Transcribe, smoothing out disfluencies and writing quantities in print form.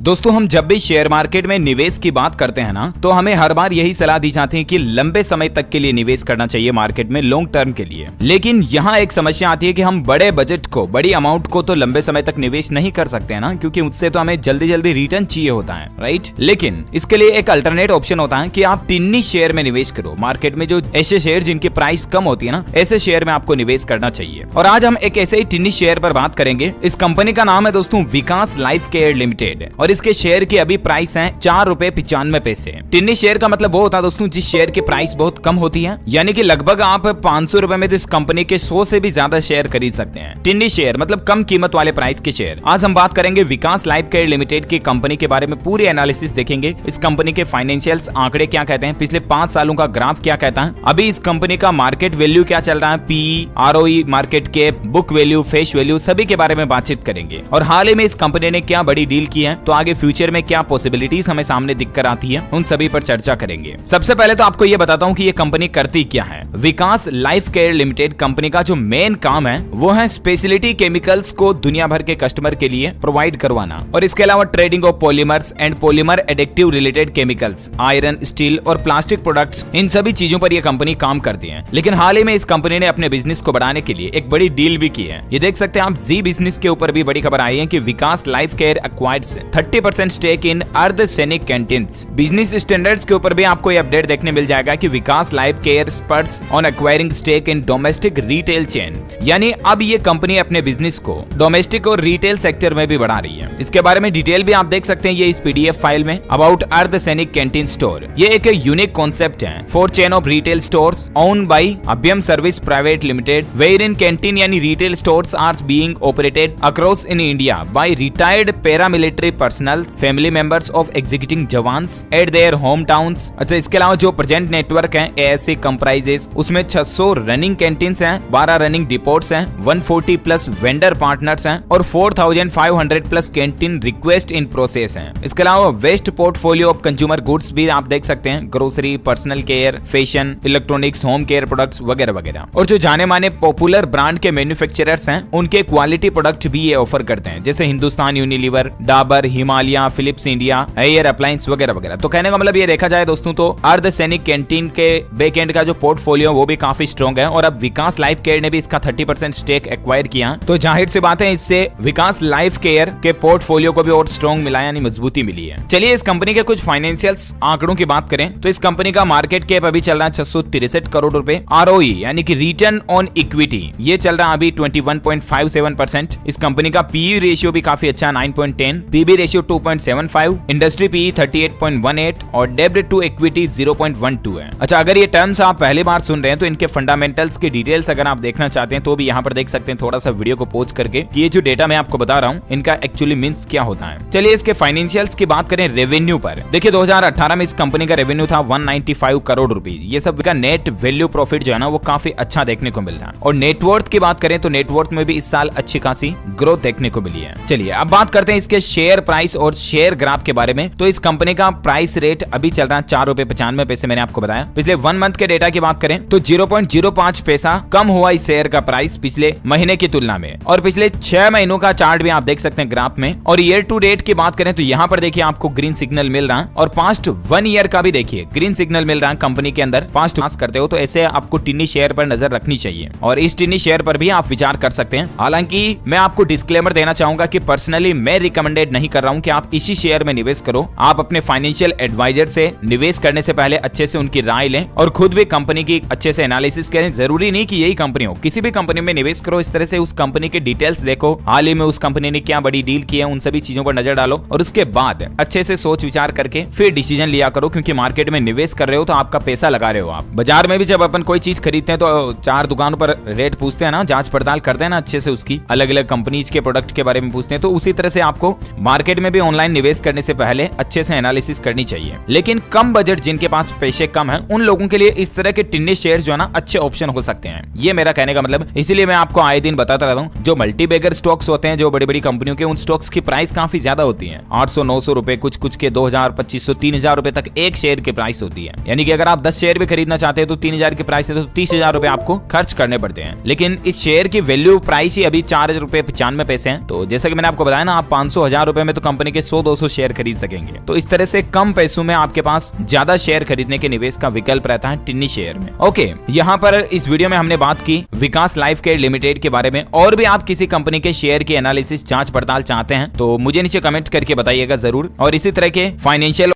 दोस्तों हम जब भी शेयर मार्केट में निवेश की बात करते हैं ना, तो हमें हर बार यही सलाह दी जाती है कि लंबे समय तक के लिए निवेश करना चाहिए मार्केट में, लॉन्ग टर्म के लिए। लेकिन यहाँ एक समस्या आती है कि हम बड़े बजट को, बड़ी अमाउंट को तो लंबे समय तक निवेश नहीं कर सकते हैं ना, क्योंकि उससे तो हमें जल्दी जल्दी रिटर्न चाहिए होता है, राइट। लेकिन इसके लिए एक अल्टरनेट ऑप्शन होता है कि आप टिन्नी शेयर में निवेश करो। मार्केट में जो ऐसे शेयर जिनकी प्राइस कम होती है ना, ऐसे शेयर में आपको निवेश करना चाहिए। और आज हम एक ऐसे ही टिन्नी शेयर पर बात करेंगे। इस कंपनी का नाम है दोस्तों विकास लाइफ केयर लिमिटेड, और इसके शेयर की अभी प्राइस है ₹4.95। टिन्नी शेयर का मतलब वो होता है दोस्तों जिस शेयर की प्राइस बहुत कम होती है, यानी कि लगभग आप ₹500 में तो इस कंपनी के 100 से भी ज्यादा शेयर खरीद सकते हैं। टिन्नी शेयर मतलब कम कीमत वाले प्राइस के शेयर। आज हम बात करेंगे विकास लाइफ केयर लिमिटेड की कंपनी के बारे में, पूरी एनालिसिस देखेंगे। इस कंपनी के फाइनेंशियल्स आंकड़े क्या कहते हैं, पिछले 5 सालों का ग्राफ क्या कहता है, अभी इस कंपनी का मार्केट वैल्यू क्या चल रहा है, PE, ROE, market cap, book value, face value, सभी के बारे में बातचीत करेंगे। और हाल ही में इस कंपनी ने क्या बड़ी डील की है, तो आगे फ्यूचर में क्या पॉसिबिलिटीज हमें सामने दिखकर आती है, उन सभी पर चर्चा करेंगे। सबसे पहले तो आपको ये बताता हूँ कि ये कंपनी करती क्या है। विकास लाइफ केयर लिमिटेड कंपनी का जो मेन काम है वो है स्पेशलिटी केमिकल्स को दुनिया भर के कस्टमर के लिए प्रोवाइड करवाना, और इसके अलावा trading of polymers and polymer addictive related chemicals, iron, steel और प्लास्टिक प्रोडक्ट्स, इन सभी चीजों पर यह कंपनी काम करती है। लेकिन हाल ही में इस कंपनी ने अपने बिजनेस को बढ़ाने के लिए एक बड़ी डील भी की है। ये देख सकते हैं आप, जी बिजनेस के ऊपर भी बड़ी खबर आई है कि Vikas life care acquired 30% stake in Ardhsainik canteens. Business standards के ऊपर भी आपको ये अपडेट देखने मिल जाएगा कि Vikas life care spurts on acquiring stake in domestic retail chain, यानी अब ये कंपनी अपने बिजनेस को डोमेस्टिक और रिटेल सेक्टर में भी बढ़ा रही है। इसके बारे में डिटेल भी आप देख सकते हैं ये इस पीडीएफ फाइल में, अबाउट अर्धसैनिक कैंटीन स्टोर। ये एक यूनिक कॉन्सेप्ट है for chain of retail stores owned by Abhyam service private limited, wherein canteen यानी retail stores are being operated across in India by retired paramilitary personal, family members of executing jawans at their home towns. अच्छा, इसके अलावा जो present network है ASC comprises, उसमें 600 running canteens हैं, 12 running डिपोट्स हैं, 140 plus vendor partners हैं और 4500 plus canteen request in process हैं। इसके अलावा vast portfolio of consumer goods भी आप देख सकते हैं, grocery, personal care, fashion, electronics, home care products वगैरह वगैरह। और जो जाने माने पॉपुलर ब्रांड के मैन्युफैक्चरर्स हैं, उनके क्वालिटी प्रोडक्ट भी ये ऑफर करते हैं, जैसे Hindustan Unilever, Dabur, Himalaya, Philips India, air appliance वगैरह वगैरह। तो कहने का मतलब ये देखा जाए दोस्तों तो अर्धसैनिक कैंटीन के बैक एंड का जो पोर्टफोलियो वो भी काफी स्ट्रॉन्ग है, और अब विकास लाइफ केयर ने भी इसका 30% स्टेक एक्वायर किया, तो जाहिर सी बात है इससे विकास लाइफ केयर के पोर्टफोलियो को भी और स्ट्रॉन्ग मिला, यानी मजबूती मिली है। चलिए इस कंपनी के कुछ फाइनेंशियल्स आंकड़ों की बात करें तो इस कंपनी का मार्केट कैप अभी चल रहा है 663 करोड़ रुपए। आरओई यानी कि रिटर्न ऑन इक्विटी, ये चल रहा है अभी 21.57%। इस कंपनी का पीई रेशियो भी काफी अच्छा 9.10, पीबी रेशियो 2.75, इंडस्ट्री पीई 38.18 और डेब्ट टू इक्विटी 0.12 है। अच्छा, अगर ये टर्म्स आप पहली बार सुन रहे हैं तो इनके फंडामेंटल्स की डिटेल्स अगर आप देखना चाहते हैं तो भी यहाँ पर देख सकते हैं, थोड़ा सा वीडियो को पॉज करके, कि ये जो डेटा मैं आपको बता रहा हूँ इनका एक्चुअली मींस क्या होता है। चलिए इसके फाइनेंशियल्स की बात करें रेवेन्यू पर। देखिए 2018 में इस कंपनी का रेवेन्यू था 195 करोड़ रुपए। ये सब का नेट वैल्यू प्रॉफिट जो है ना वो काफी अच्छा देखने को मिल रहा है। और नेटवर्थ की बात करें तो नेटवर्थ में भी इस साल अच्छी खासी ग्रोथ देखने को मिली है। चलिए अब बात करते हैं इसके शेयर प्राइस और शेयर ग्राफ के बारे में। तो इस कंपनी का प्राइस रेट अभी चल रहा है ₹4.95, मैंने आपको बताया। पिछले 1 मंथ के डेटा की बात करें तो 0.05 पैसा कम हुआ इस शेयर का प्राइस पिछले महीने की तुलना में, और पिछले 6 महीनों का चार्ट भी आप देख सकते हैं ग्राफ में। और ईयर टू डेट की बात करें तो यहाँ पर देखिए आपको ग्रीन सिग्नल मिल रहा है, और पास्ट 1 ईयर का भी देखिए ग्रीन सिग्नल मिल रहा है कंपनी के अंदर। पास्ट पास करते हो तो ऐसे आपको टिन्नी शेयर पर नजर रखनी चाहिए, और इस टिन्नी शेयर पर भी आप विचार कर सकते हैं। हालांकि मैं आपको डिस्क्लेमर देना चाहूंगा कि पर्सनली मैं रिकमेंडेड नहीं कर रहा हूं कि आप इसी शेयर में निवेश करो। आप अपने फाइनेंशियल एडवाइजर से निवेश करने से पहले अच्छे से उनकी राय लें और खुद भी कंपनी की अच्छे से एनालिसिस करें। जरूरी नहीं कि यही कंपनी हो, किसी भी कंपनी में निवेश करो, इस तरह से उस कंपनी के डिटेल्स देखो, हाल ही में उस कंपनी ने क्या बड़ी डील की है, उन सभी चीजों पर नजर डालो, और उसके बाद अच्छे से सोच विचार करके फिर डिसीजन लिया करो। क्योंकि मार्केट में निवेश कर रहे हो तो आपका पैसा लगा रहे हो आप। बाजार में भी जब अपन कोई चीज खरीदते हैं तो 4 दुकानों पर रेट पूछते हैं ना, जांच पड़ताल करते हैं ना अच्छे से, उसकी अलग अलग कंपनीज के प्रोडक्ट के बारे में पूछते हैं। तो उसी तरह से आपको मार्केट में भी ऑनलाइन निवेश करने से पहले अच्छे से एनालिसिस करनी चाहिए। लेकिन कम बजट जिनके पास पैसे कम है उन लोगों के लिए इस तरह के टिन्नी शेयर्स जो है ना अच्छे ऑप्शन हो सकते हैं। ये मेरा कहने का मतलब, इसीलिए मैं आपको आए दिन बताता रहता हूँ। जो मल्टीबैगर स्टॉक्स होते हैं जो बड़ी बड़ी कंपनियों के, उन स्टॉक्स की प्राइस काफी ज्यादा होती है, 800-900 रुपए, कुछ के 2000, 2500-3000 रुपए तक एक शेयर की प्राइस होती है। यानी कि अगर आप 10 शेयर भी खरीदना चाहते हैं तो 3000 की प्राइस है तो 30,000 रुपए आपको खर्च करने पड़ते हैं। लेकिन इस शेयर की वैल्यू प्राइस ही अभी ₹4.95 है। तो जैसा कि मैंने आपको बताया ना, आप 500-1000 रुपए में तो कंपनी के 100-200 शेयर खरीद सकेंगे। तो इस तरह से कम पैसों में आपके पास ज्यादा शेयर खरीदने के निवेश का विकल्प रहता है टिन्नी शेयर में। ओके, यहाँ पर इस वीडियो में हमने बात की विकास लाइफ केयर लिमिटेड के बारे में। और भी आप किसी कंपनी के शेयर की एनालिसिस जांच पड़ताल चाहते हैं तो मुझे नीचे कमेंट करके बताइएगा जरूर। और इसी तरह के फाइनेंशियल